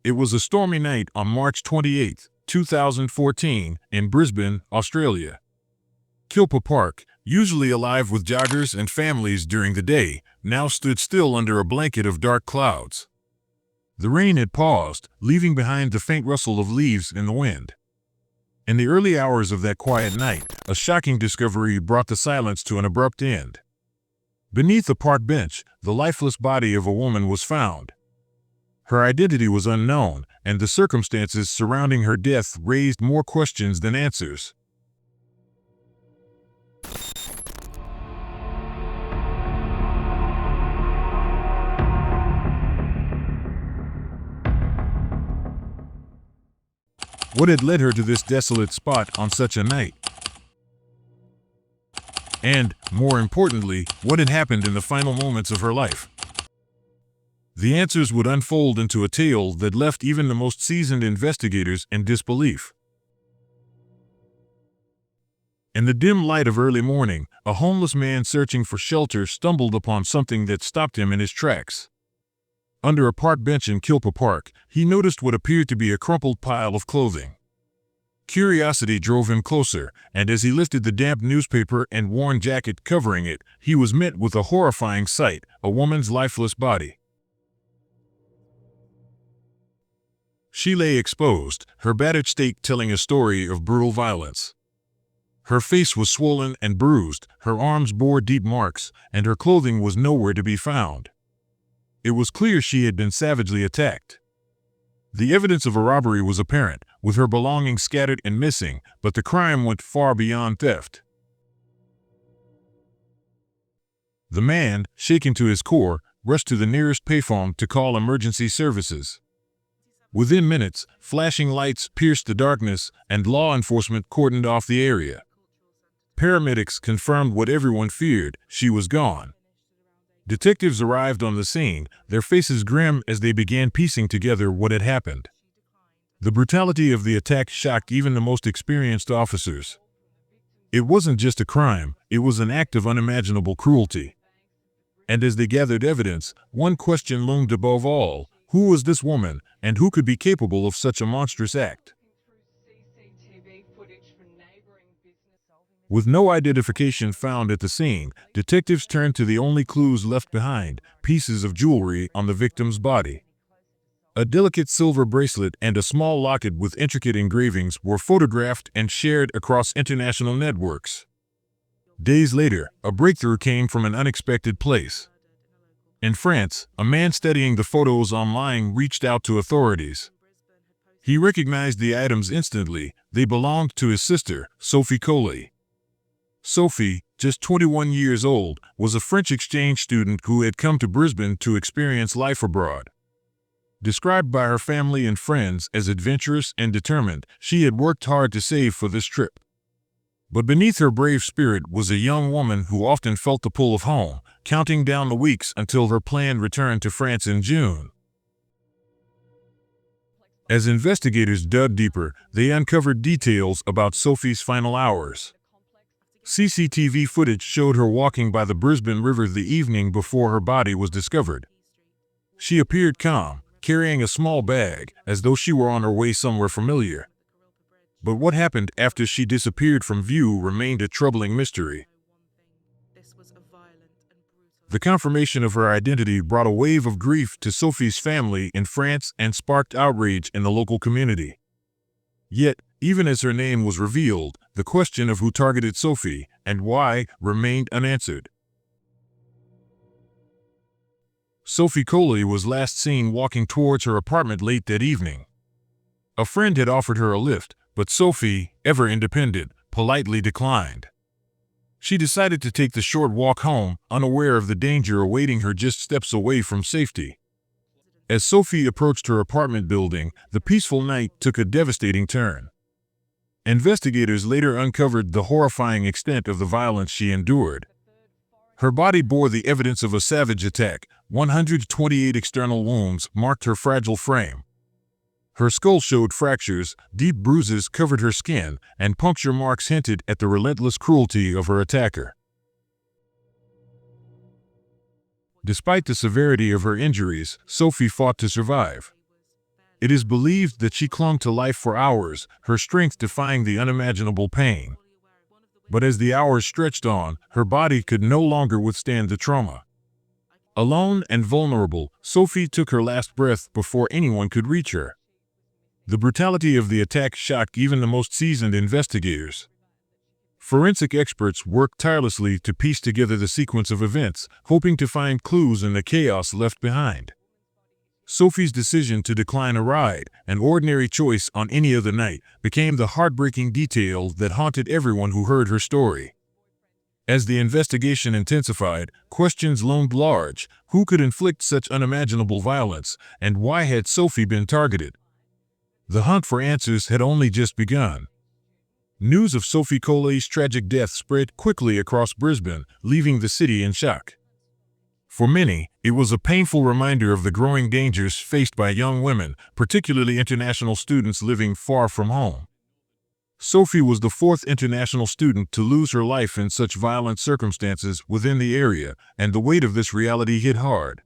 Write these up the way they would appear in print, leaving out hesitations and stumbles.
It was a stormy night on March 28, 2014, in Brisbane, Australia. Kurilpa Park, usually alive with joggers and families during the day, now stood still under a blanket of dark clouds. The rain had paused, leaving behind the faint rustle of leaves in the wind. In the early hours of that quiet night, a shocking discovery brought the silence to an abrupt end. Beneath a park bench, the lifeless body of a woman was found. Her identity was unknown, and the circumstances surrounding her death raised more questions than answers. What had led her to this desolate spot on such a night? And, more importantly, what had happened in the final moments of her life? The answers would unfold into a tale that left even the most seasoned investigators in disbelief. In the dim light of early morning, a homeless man searching for shelter stumbled upon something that stopped him in his tracks. Under a park bench in Kurilpa Park, he noticed what appeared to be a crumpled pile of clothing. Curiosity drove him closer, and as he lifted the damp newspaper and worn jacket covering it, he was met with a horrifying sight: a woman's lifeless body. She lay exposed, her battered state telling a story of brutal violence. Her face was swollen and bruised, her arms bore deep marks, and her clothing was nowhere to be found. It was clear she had been savagely attacked. The evidence of a robbery was apparent, with her belongings scattered and missing, but the crime went far beyond theft. The man, shaken to his core, rushed to the nearest payphone to call emergency services. Within minutes, flashing lights pierced the darkness, and law enforcement cordoned off the area. Paramedics confirmed what everyone feared: she was gone. Detectives arrived on the scene, their faces grim as they began piecing together what had happened. The brutality of the attack shocked even the most experienced officers. It wasn't just a crime, it was an act of unimaginable cruelty. And as they gathered evidence, one question loomed above all: who was this woman, and who could be capable of such a monstrous act? With no identification found at the scene, detectives turned to the only clues left behind: pieces of jewelry on the victim's body. A delicate silver bracelet and a small locket with intricate engravings were photographed and shared across international networks. Days later, a breakthrough came from an unexpected place. In France, a man studying the photos online reached out to authorities. He recognized the items instantly: they belonged to his sister, Sophie Collombet. Sophie, just 21 years old, was a French exchange student who had come to Brisbane to experience life abroad. Described by her family and friends as adventurous and determined, she had worked hard to save for this trip. But beneath her brave spirit was a young woman who often felt the pull of home, counting down the weeks until her planned return to France in June. As investigators dug deeper, they uncovered details about Sophie's final hours. CCTV footage showed her walking by the Brisbane River the evening before her body was discovered. She appeared calm, carrying a small bag, as though she were on her way somewhere familiar. But what happened after she disappeared from view remained a troubling mystery. The confirmation of her identity brought a wave of grief to Sophie's family in France and sparked outrage in the local community. Yet, even as her name was revealed, the question of who targeted Sophie, and why, remained unanswered. Sophie Collombet was last seen walking towards her apartment late that evening. A friend had offered her a lift, but Sophie, ever independent, politely declined. She decided to take the short walk home, unaware of the danger awaiting her just steps away from safety. As Sophie approached her apartment building, the peaceful night took a devastating turn. Investigators later uncovered the horrifying extent of the violence she endured. Her body bore the evidence of a savage attack. 128 external wounds marked her fragile frame. Her skull showed fractures, deep bruises covered her skin, and puncture marks hinted at the relentless cruelty of her attacker. Despite the severity of her injuries, Sophie fought to survive. It is believed that she clung to life for hours, her strength defying the unimaginable pain. But as the hours stretched on, her body could no longer withstand the trauma. Alone and vulnerable, Sophie took her last breath before anyone could reach her. The brutality of the attack shocked even the most seasoned investigators. Forensic experts worked tirelessly to piece together the sequence of events, hoping to find clues in the chaos left behind. Sophie's decision to decline a ride, an ordinary choice on any other night, became the heartbreaking detail that haunted everyone who heard her story. As the investigation intensified, questions loomed large. Who could inflict such unimaginable violence, and why had Sophie been targeted? The hunt for answers had only just begun. News of Sophie Collombet's tragic death spread quickly across Brisbane, leaving the city in shock. For many, it was a painful reminder of the growing dangers faced by young women, particularly international students living far from home. Sophie was the fourth international student to lose her life in such violent circumstances within the area, and the weight of this reality hit hard.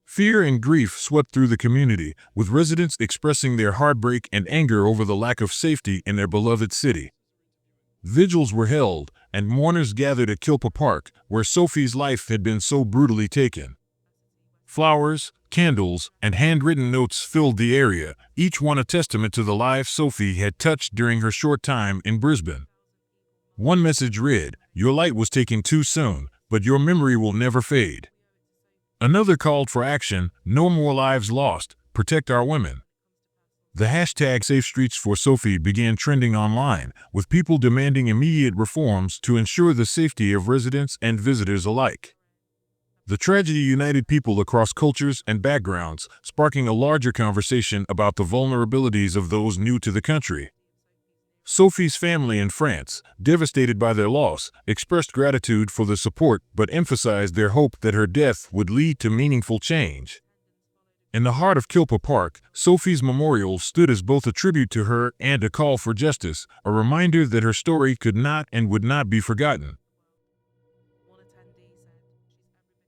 Fear and grief swept through the community, with residents expressing their heartbreak and anger over the lack of safety in their beloved city. Vigils were held, and mourners gathered at Kurilpa Park, where Sophie's life had been so brutally taken. Flowers, candles, and handwritten notes filled the area, each one a testament to the life Sophie had touched during her short time in Brisbane. One message read, "Your light was taken too soon, but your memory will never fade." Another called for action, "No more lives lost, protect our women." The hashtag #SafeStreetsForSophie began trending online, with people demanding immediate reforms to ensure the safety of residents and visitors alike. The tragedy united people across cultures and backgrounds, sparking a larger conversation about the vulnerabilities of those new to the country. Sophie's family in France, devastated by their loss, expressed gratitude for the support but emphasized their hope that her death would lead to meaningful change. In the heart of Kurilpa Park, Sophie's memorial stood as both a tribute to her and a call for justice, a reminder that her story could not and would not be forgotten.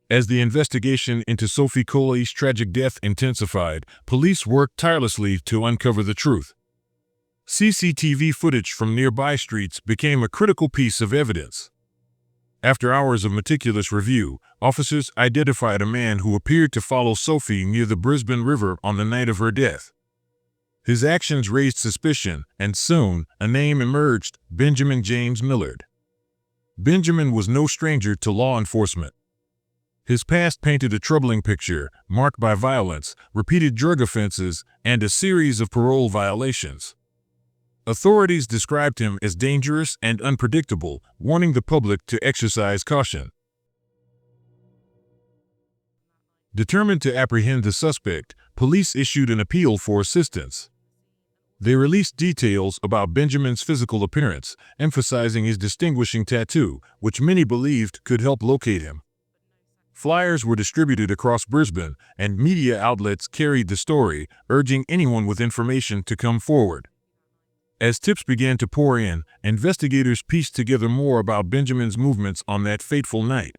As the investigation into Sophie Collombet's tragic death intensified, police worked tirelessly to uncover the truth. CCTV footage from nearby streets became a critical piece of evidence. After hours of meticulous review, officers identified a man who appeared to follow Sophie near the Brisbane River on the night of her death. His actions raised suspicion, and soon, a name emerged: Benjamin James Millard. Benjamin was no stranger to law enforcement. His past painted a troubling picture, marked by violence, repeated drug offenses, and a series of parole violations. Authorities described him as dangerous and unpredictable, warning the public to exercise caution. Determined to apprehend the suspect, police issued an appeal for assistance. They released details about Benjamin's physical appearance, emphasizing his distinguishing tattoo, which many believed could help locate him. Flyers were distributed across Brisbane, and media outlets carried the story, urging anyone with information to come forward. As tips began to pour in, investigators pieced together more about Benjamin's movements on that fateful night.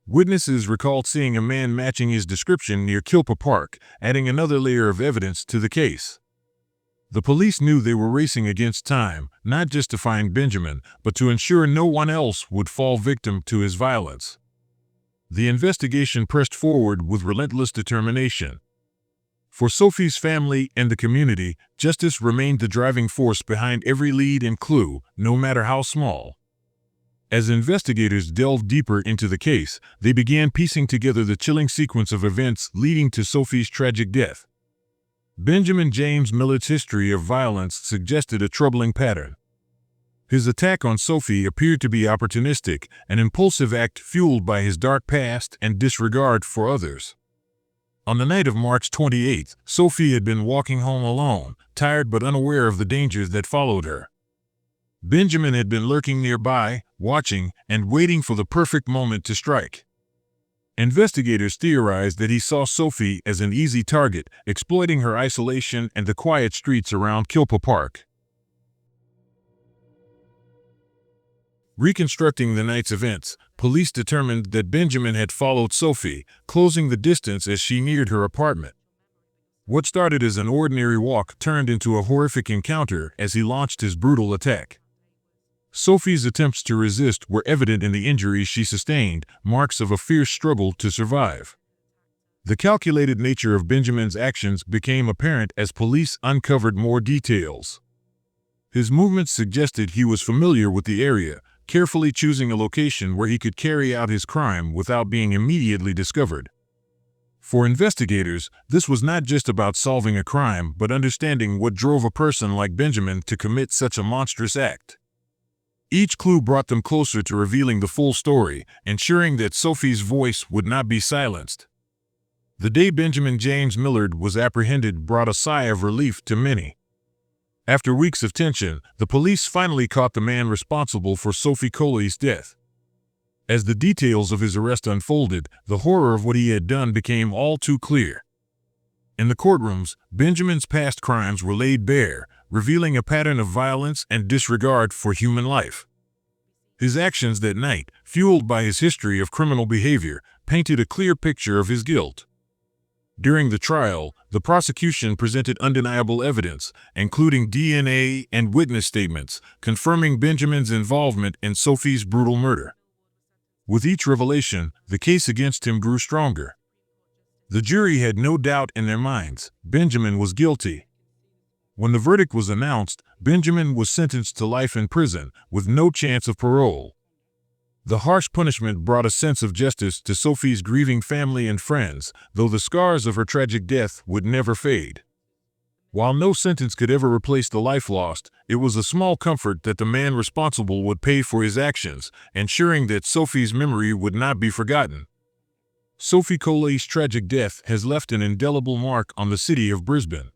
Witnesses recalled seeing a man matching his description near Kurilpa Park, adding another layer of evidence to the case. The police knew they were racing against time, not just to find Benjamin, but to ensure no one else would fall victim to his violence. The investigation pressed forward with relentless determination. For Sophie's family and the community, justice remained the driving force behind every lead and clue, no matter how small. As investigators delved deeper into the case, they began piecing together the chilling sequence of events leading to Sophie's tragic death. Benjamin James Millard's history of violence suggested a troubling pattern. His attack on Sophie appeared to be opportunistic, an impulsive act fueled by his dark past and disregard for others. On the night of March 28th, Sophie had been walking home alone, tired but unaware of the dangers that followed her. Benjamin had been lurking nearby, watching and waiting for the perfect moment to strike. Investigators theorized that he saw Sophie as an easy target, exploiting her isolation and the quiet streets around Kurilpa Park. Reconstructing the night's events, Police determined that Benjamin had followed Sophie, closing the distance as she neared her apartment. What started as an ordinary walk turned into a horrific encounter as he launched his brutal attack. Sophie's attempts to resist were evident in the injuries she sustained, marks of a fierce struggle to survive. The calculated nature of Benjamin's actions became apparent as police uncovered more details. His movements suggested he was familiar with the area, carefully choosing a location where he could carry out his crime without being immediately discovered. For investigators, this was not just about solving a crime, but understanding what drove a person like Benjamin to commit such a monstrous act. Each clue brought them closer to revealing the full story, ensuring that Sophie's voice would not be silenced. The day Benjamin James Millard was apprehended brought a sigh of relief to many. After weeks of tension, the police finally caught the man responsible for Sophie Collombet's death. As the details of his arrest unfolded, the horror of what he had done became all too clear. In the courtrooms, Benjamin's past crimes were laid bare, revealing a pattern of violence and disregard for human life. His actions that night, fueled by his history of criminal behavior, painted a clear picture of his guilt. During the trial, the prosecution presented undeniable evidence, including DNA and witness statements, confirming Benjamin's involvement in Sophie's brutal murder. With each revelation, the case against him grew stronger. The jury had no doubt in their minds: Benjamin was guilty. When the verdict was announced, Benjamin was sentenced to life in prison, with no chance of parole. The harsh punishment brought a sense of justice to Sophie's grieving family and friends, though the scars of her tragic death would never fade. While no sentence could ever replace the life lost, it was a small comfort that the man responsible would pay for his actions, ensuring that Sophie's memory would not be forgotten. Sophie Collombet's tragic death has left an indelible mark on the city of Brisbane.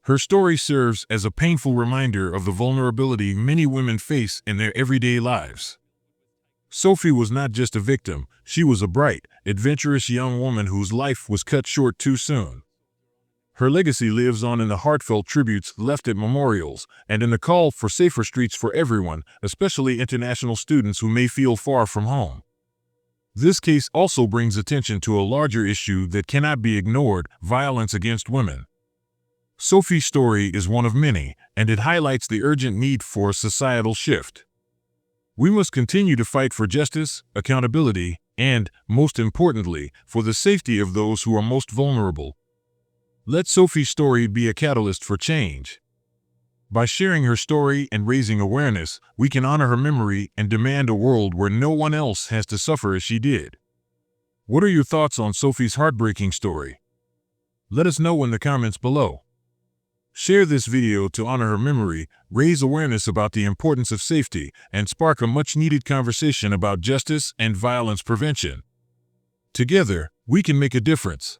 Her story serves as a painful reminder of the vulnerability many women face in their everyday lives. Sophie was not just a victim, she was a bright, adventurous young woman whose life was cut short too soon. Her legacy lives on in the heartfelt tributes left at memorials and in the call for safer streets for everyone, especially international students who may feel far from home. This case also brings attention to a larger issue that cannot be ignored: violence against women. Sophie's story is one of many, and it highlights the urgent need for a societal shift. We must continue to fight for justice, accountability, and, most importantly, for the safety of those who are most vulnerable. Let Sophie's story be a catalyst for change. By sharing her story and raising awareness, we can honor her memory and demand a world where no one else has to suffer as she did. What are your thoughts on Sophie's heartbreaking story? Let us know in the comments below. Share this video to honor her memory, raise awareness about the importance of safety, and spark a much-needed conversation about justice and violence prevention. Together, we can make a difference.